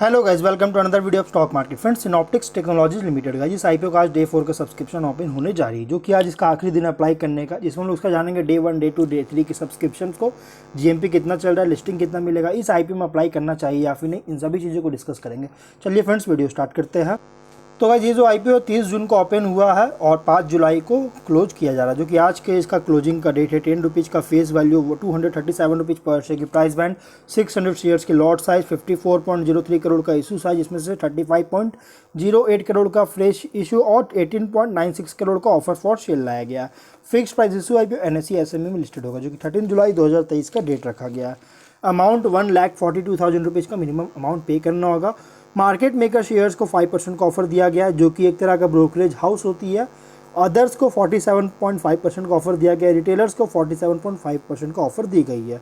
Hello guys, welcome to another video of stock market. Friends, Synoptics Technologies Limited का जिस IPO का आज day 4 का सब्सक्रिप्शन ओपन होने जा रही है, जो कि आज इसका आखिरी दिन अप्लाई करने का, जिसमें हम लोग उसका जानेंगे डे 1, डे 2, डे 3 के सब्सक्रिप्शन को, जीएमपी कितना चल रहा है, लिस्टिंग कितना मिलेगा, इस आईपीओ में अप्लाई करना चाहिए या फिर नहीं, इन सभी चीज़ों को डिस्कस करेंगे। चलिए फ्रेंड्स, वीडियो स्टार्ट करते हैं। तो गाइस, ये जो आईपीओ 30 जून को ओपन हुआ है और 5 जुलाई को क्लोज किया जा रहा है, जो कि आज के इसका क्लोजिंग का डेट है। 10 रुपीज़ का फेस वैल्यू, 237 रुपीज़ पर शेयर की प्राइस बैंड, 600 शेयर्स की लॉट साइज, 54.03 करोड़ का इशू साइज, इसमें से 35.08 करोड़ का फ्रेश इशू और 18.96 करोड़ का ऑफर फॉर सेल लाया गया। Fix price issue IPO NSE SME में लिस्टेड होगा, जो कि 13 जुलाई 2023 का डेट रखा गया है। अमाउंट 1,42,000 रुपीज़ का मिनिमम अमाउंट पे करना होगा। मार्केट मेकर शेयर्स को 5% का ऑफर दिया गया है, जो कि एक तरह का ब्रोकरेज हाउस होती है। अदर्स को 47.5% का ऑफर दिया गया है। रिटेलर्स को 47.5% का ऑफर दी गई है।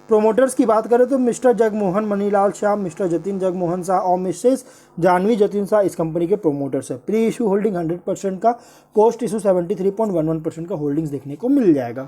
प्रोमोटर्स की बात करें तो मिस्टर जगमोहन मनीलाल शाह, मिस्टर जतिन जगमोहन शाह और मिसेस जानवी जतिन शाह इस कंपनी के प्रोमोटर्स है। प्री इशू होल्डिंग 100% का, पोस्ट इशू 73.11% का होल्डिंग्स देखने को मिल जाएगा।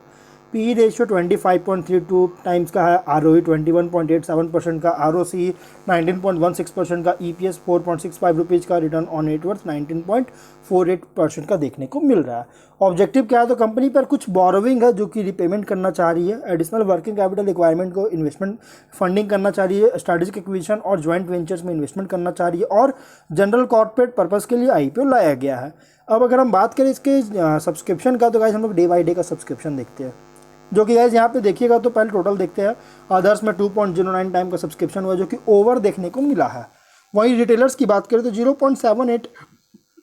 पी रेशियो 25.32 टाइम्स का है। आरओई 21.87% का, आरओसी 19.16% का, ईपीएस 4.65 रुपीज़ का, रिटर्न ऑन नेटवर्थ 19.48% का देखने को मिल रहा है। ऑब्जेक्टिव क्या है, तो कंपनी पर कुछ बोरोविंग है जो कि रिपेमेंट करना चाह रही है। एडिशनल वर्किंग कैपिटल रिक्वायरमेंट को इन्वेस्टमेंट फंडिंग करना चाह रही है। स्ट्रेटेजिक एक्विजिशन और ज्वाइंट वेंचर्स में इन्वेस्टमेंट करना चाह रही है और जनरल कॉर्पोरेट पर्पस के लिए आईपीओ लाया गया है। अब अगर हम बात करें इसके सब्सक्रिप्शन का, तो गाइस हम लोग डे बाई डे का सब्सक्रिप्शन देखते हैं, जो कि गाइस यहाँ पे देखिएगा। तो पहले टोटल देखते हैं। अदर्स में 2.09 टाइम का सब्सक्रिप्शन हुआ, जो कि ओवर देखने को मिला है। वहीं रिटेलर्स की बात करें तो 0.78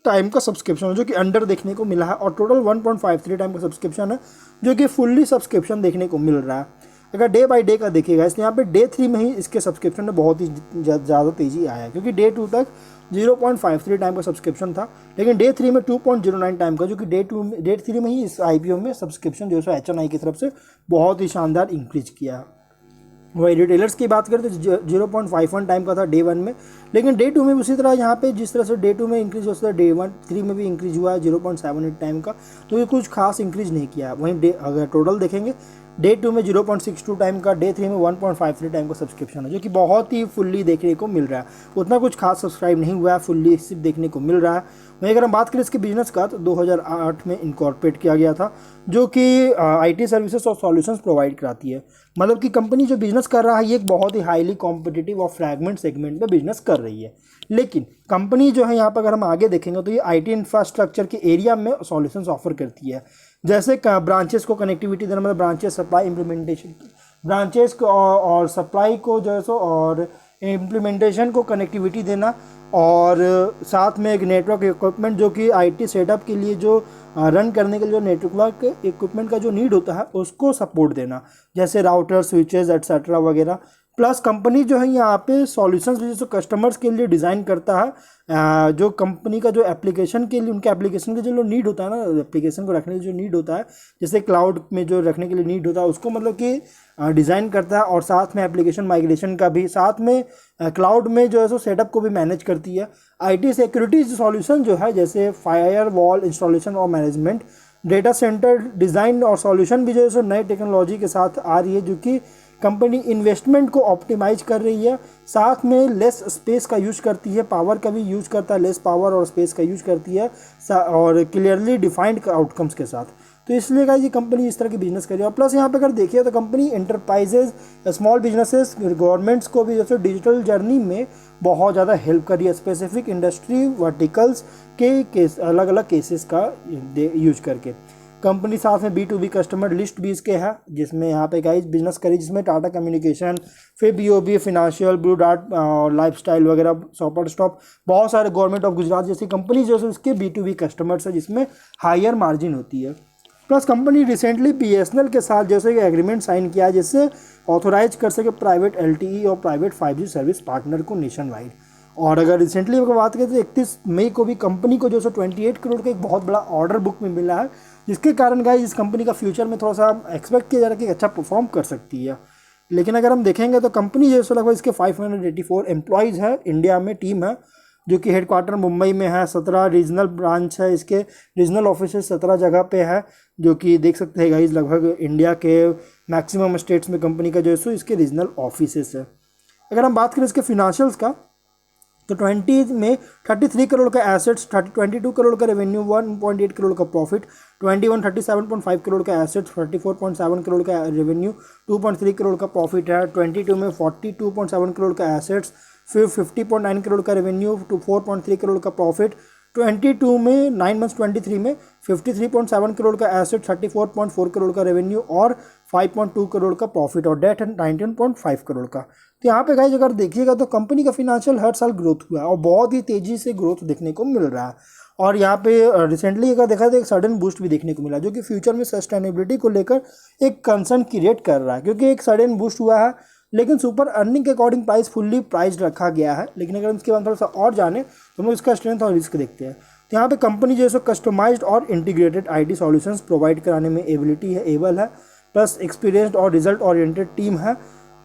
टाइम का सब्सक्रिप्शन है, जो कि अंडर देखने को मिला है। और टोटल 1.53 टाइम का सब्सक्रिप्शन है, जो कि फुल्ली सब्सक्रिप्शन देखने को मिल रहा है। अगर डे बाई डे का देखिएगा, इसलिए यहाँ पे डे 3 में ही इसके सब्सक्रिप्शन में बहुत ही ज़्यादा तेज़ी आया है, क्योंकि डे 2 तक 0.53 टाइम का सब्सक्रिप्शन था, लेकिन डे 3 में 2.09 टाइम का, जो कि डे 3 में ही इस आईपीओ में सब्सक्रिप्शन जो है एचएनआई की तरफ से बहुत ही शानदार इंक्रीज किया है। वही रिटेलर्स की बात करें तो 0.51 टाइम का था डे 1 में, लेकिन डे 2 में उसी तरह यहाँ पे जिस तरह से डे 2 में इंक्रीज हो सकता है, डे 3 में भी इंक्रीज हुआ है 0.78 टाइम का, तो ये कुछ खास इंक्रीज नहीं किया है। वहीं अगर टोटल देखेंगे, डे 2 में 0.62 टाइम का, डे 3 में 1.53 टाइम का सब्सक्रिप्शन है, जो कि बहुत ही फुल्ली देखने को मिल रहा है। उतना कुछ खास सब्सक्राइब नहीं हुआ है, फुल्ली सिर्फ देखने को मिल रहा है। वहीं अगर हम बात करें इसके बिजनेस का, तो 2008 में इनकॉर्पोरेट किया गया था, जो कि आईटी सर्विसेज और सॉल्यूशंस प्रोवाइड कराती है। मतलब कि कंपनी जो बिजनेस कर रहा है, ये एक बहुत ही हाईली कॉम्पिटिटिव और फ्रैगमेंट सेगमेंट में बिजनेस कर रही है। लेकिन कंपनी जो है यहाँ पर अगर हम आगे देखेंगे, तो ये आईटी इंफ्रास्ट्रक्चर के एरिया में सॉल्यूशंस ऑफर करती है। जैसे ब्रांचेस को कनेक्टिविटी देना, मतलब ब्रांचेस सप्लाई इम्प्लीमेंटेशन, ब्रांचेस को और सप्लाई को जो है सो और इम्प्लीमेंटेशन को कनेक्टिविटी देना, और साथ में एक नेटवर्क इक्विपमेंट, जो कि आईटी सेटअप के लिए जो रन करने के लिए जो नेटवर्क इक्विपमेंट का जो नीड होता है, उसको सपोर्ट देना, जैसे राउटर, स्विचेस एटसेट्रा वगैरह। प्लस कंपनी जो है यहाँ पे सॉल्यूशंस जो कस्टमर्स के लिए डिज़ाइन करता है, जो कंपनी का जो एप्लीकेशन के लिए, उनके एप्लीकेशन के जो नीड होता है ना, एप्लीकेशन को रखने के लिए जो नीड होता है, जैसे क्लाउड में जो रखने के लिए नीड होता है, उसको मतलब कि डिज़ाइन करता है। और साथ में एप्लीकेशन माइग्रेशन का भी, साथ में क्लाउड में जो है सो सेटअप को भी मैनेज करती है। आईटी सिक्योरिटी सॉल्यूशन जो है, जैसे फायर वॉल इंस्टॉलेशन और मैनेजमेंट, डेटा सेंटर डिज़ाइन और सॉल्यूशन भी जो है सो नए टेक्नोलॉजी के साथ आ रही है, जो कि कंपनी इन्वेस्टमेंट को ऑप्टिमाइज कर रही है। साथ में लेस स्पेस का यूज करती है, पावर का भी यूज करता है, लेस पावर और स्पेस का यूज करती है, और क्लियरली डिफाइंड आउटकम्स के साथ। तो इसलिए गाइस ये कंपनी इस तरह की बिजनेस कर रही है। और प्लस यहाँ पे अगर देखिए तो company enterprises, small businesses, governments को भी जैसे डिजिटल जर्नी में बहुत ज़्यादा हेल्प कर रही है, स्पेसिफिक इंडस्ट्री वर्टिकल्स के केस, अलग अलग केसेस का यूज करके। कंपनी साथ में B2B कस्टमर लिस्ट भी इसके है, जिसमें यहाँ पे गाइस बिजनेस करी, जिसमें टाटा कम्युनिकेशन, फिर BOB financial, blue dart, lifestyle वगैरह, शॉपर स्टॉप, बहुत सारे गवर्नमेंट ऑफ गुजरात जैसी कंपनी जो है उसके B2B कस्टमर्स है, जिसमें हायर मार्जिन होती है। प्लस कंपनी रिसेंटली BSNL के साथ जैसे कि एग्रीमेंट साइन किया है, जिससे ऑथोराइज कर सके प्राइवेट LTE और प्राइवेट 5G सर्विस पार्टनर को नेशन वाइड। और अगर रिसेंटली अगर बात करें तो 31 मई को भी कंपनी को जो 28 करोड़ का एक बहुत बड़ा ऑर्डर बुक में मिला है, जिसके कारण गाइस इस कंपनी का फ्यूचर में थोड़ा सा एक्सपेक्ट किया जा रहा है कि अच्छा परफॉर्म कर सकती है। लेकिन अगर हम देखेंगे तो कंपनी जो है लगभग इसके 584 एम्प्लॉयज़ है, इंडिया में टीम है, जो कि हेडक्वार्टर मुंबई में है। 17 रीजनल ब्रांच है, इसके रीजनल ऑफिस 17 जगह पे है, जो कि देख सकते हैं गाइस लगभग इंडिया के मैक्सिमम स्टेट्स में कंपनी का जो है सो इसके रीजनल ऑफिसेस है। अगर हम बात करें इसके फिनेंशियल्स का, तो 20 में 33 करोड़ का एसेट्स, 22 करोड़ का रेवेन्यू, 1.8 करोड़ का प्रॉफिट, 21 37.5 करोड़ का एसेट्स, 34.7 करोड़ का रेवेन्यू, 2.3 करोड़ का प्रॉफिट है। 22 में 42.7 करोड़ का एसेट्स, फिर 50.9 करोड़ का रेवेन्यू टू 4.3 करोड़ का प्रॉफिट। 22 में 9 मंथ्स 23 में 53.7 करोड़ का एसेट, 34.4 करोड़ का रेवेन्यू और 5.2 करोड़ का प्रॉफिट, और डेट 19.5 करोड़ का। तो यहाँ पे गाइस अगर देखिएगा तो कंपनी का फिनेंशियल हर साल ग्रोथ हुआ है और बहुत ही तेज़ी से ग्रोथ देखने को मिल रहा है। और यहाँ पे रिसेंटली अगर देखा तो एक सडन बूस्ट भी देखने को मिला, जो कि फ्यूचर में सस्टेनेबिलिटी को लेकर एक कंसर्न क्रिएट कर रहा है, क्योंकि एक सडन बूस्ट हुआ है लेकिन सुपर अर्निंग के अकॉर्डिंग प्राइस फुल्ली प्राइस रखा गया है। लेकिन अगर इसके बाद थोड़ा सा और जाने तो हम लोग इसका स्ट्रेंथ और रिस्क देखते हैं। तो यहाँ पे कंपनी जो है कस्टमाइज्ड और इंटीग्रेटेड आईटी सॉल्यूशंस प्रोवाइड कराने में एबल है, प्लस एक्सपीरियंस्ड और रिजल्ट ओरिएंटेड टीम है,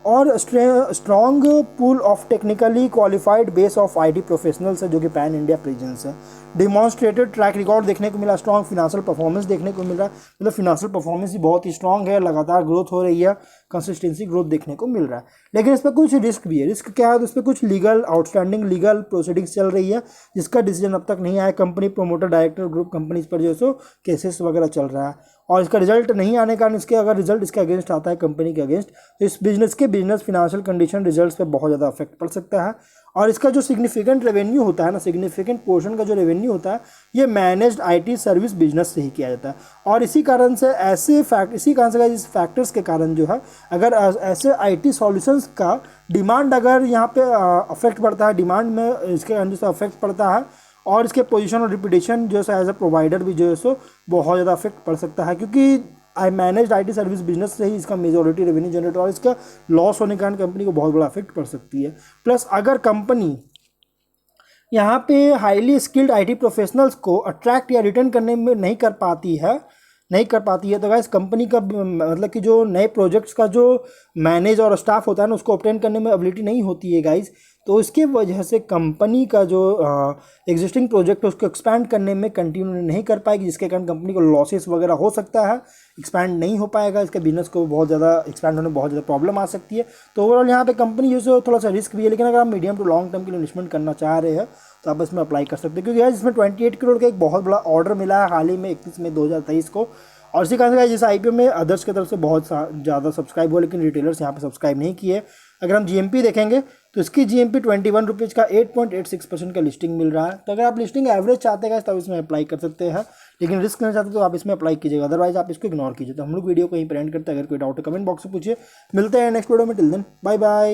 और strong pool of technically qualified base of IT professionals है, जो कि पैन इंडिया प्रेजेंस है। डिमॉन्स्ट्रेटेड ट्रैक रिकॉर्ड देखने को मिला, स्ट्रॉन्ग फिनेंशियल परफॉर्मेंस देखने को मिल रहा है, मतलब फिनेंशियल परफॉर्मेंस भी बहुत ही स्ट्रॉन्ग है, लगातार ग्रोथ हो रही है, कंसिस्टेंसी ग्रोथ देखने को मिल रहा है। लेकिन इस पर कुछ रिस्क भी है। रिस्क क्या है? तो इस पर कुछ लीगल आउटस्टैंडिंग लीगल प्रोसीडिंग्स चल रही है, जिसका डिसीजन अब तक नहीं आया। Company promoter director group companies पर जो है केसेस वगैरह चल रहा है, और इसका रिजल्ट नहीं आने के कारण इसके अगर रिजल्ट इसके अगेंस्ट आता है कंपनी के अगेंस्ट, तो इस बिजनेस फिनेंशियल कंडीशन रिजल्ट्स पे बहुत ज़्यादा इफेक्ट पड़ सकता है। और इसका जो सिग्निफिकेंट रेवेन्यू होता है ना, सिग्निफिकेंट पोर्शन का जो रेवेन्यू होता है, ये मैनेज्ड आईटी सर्विस बिजनेस से ही किया जाता है। और इसी कारण से इस फैक्टर्स के कारण जो है, अगर ऐसे आईटी सॉल्यूशंस का डिमांड अगर यहाँ पे अफेक्ट पड़ता है, डिमांड में इसके अंदर से अफेक्ट पड़ता है, और इसके पोजीशन और रिपुटेशन जो है एज अ प्रोवाइडर भी जो है बहुत ज़्यादा अफेक्ट पड़ सकता है, क्योंकि मैनेज्ड आईटी सर्विस बिजनेस से ही इसका मेजॉरिटी रेवेन्यू जनरेट, और इसका लॉस होने के कारण कंपनी को बहुत बड़ा अफेक्ट पड़ सकती है। प्लस अगर कंपनी यहाँ पे हाईली स्किल्ड आईटी प्रोफेशनल्स को अट्रैक्ट या रिटर्न करने में नहीं कर पाती है तो गाइस कंपनी का मतलब कि जो नए प्रोजेक्ट्स का जो मैनेज और स्टाफ होता है ना, उसको ऑब्टेन करने में एबिलिटी नहीं होती है गाइस, तो इसके वजह से कंपनी का जो एग्जिस्टिंग प्रोजेक्ट है उसको एक्सपैंड करने में कंटिन्यू नहीं कर पाएगी, जिसके कारण कंपनी को लॉसेस वगैरह हो सकता है, एक्सपैंड नहीं हो पाएगा, इसके बिजनेस को बहुत ज़्यादा एक्सपैंड होने में बहुत ज़्यादा प्रॉब्लम आ सकती है। तो ओवरऑल यहाँ पे कंपनी जो है थोड़ा सा रिस्क भी है, लेकिन अगर आप मीडियम टू लॉन्ग टर्म के लिए इन्वेस्टमेंट करना चाह रहे हैं तो आप इसमें अप्लाई कर सकते हैं, क्योंकि यार इसमें 28 करोड़ का एक बहुत बड़ा ऑर्डर मिला है हाल ही में 31 मई 2023 को। और इसी कारण से जिस आईपीओ में अदर्स की तरफ से बहुत ज़्यादा सब्सक्राइब हुआ, लेकिन रिटेलर्स यहाँ पे सब्सक्राइब नहीं किए। अगर हम जीएमपी देखेंगे तो इसकी जीएमपी 21 रुपीज़ का 8.86% का लिस्टिंग मिल रहा है। तो अगर आप लिस्टिंग एवरेज चाहते हैं तब इसमें अप्लाई कर सकते हैं, लेकिन रिस्क नहीं चाहते तो आप इसमें अप्लाई कीजिएगा, अदरवाइज आप इसको इग्नोर कीजिए। तो हम लोग वीडियो को यहीं पर एंड करते हैं। अगर कोई डाउट है कमेंट बॉक्स में पूछिए। मिलते हैं नेक्स्ट वीडियो में, टिल देन बाय बाय।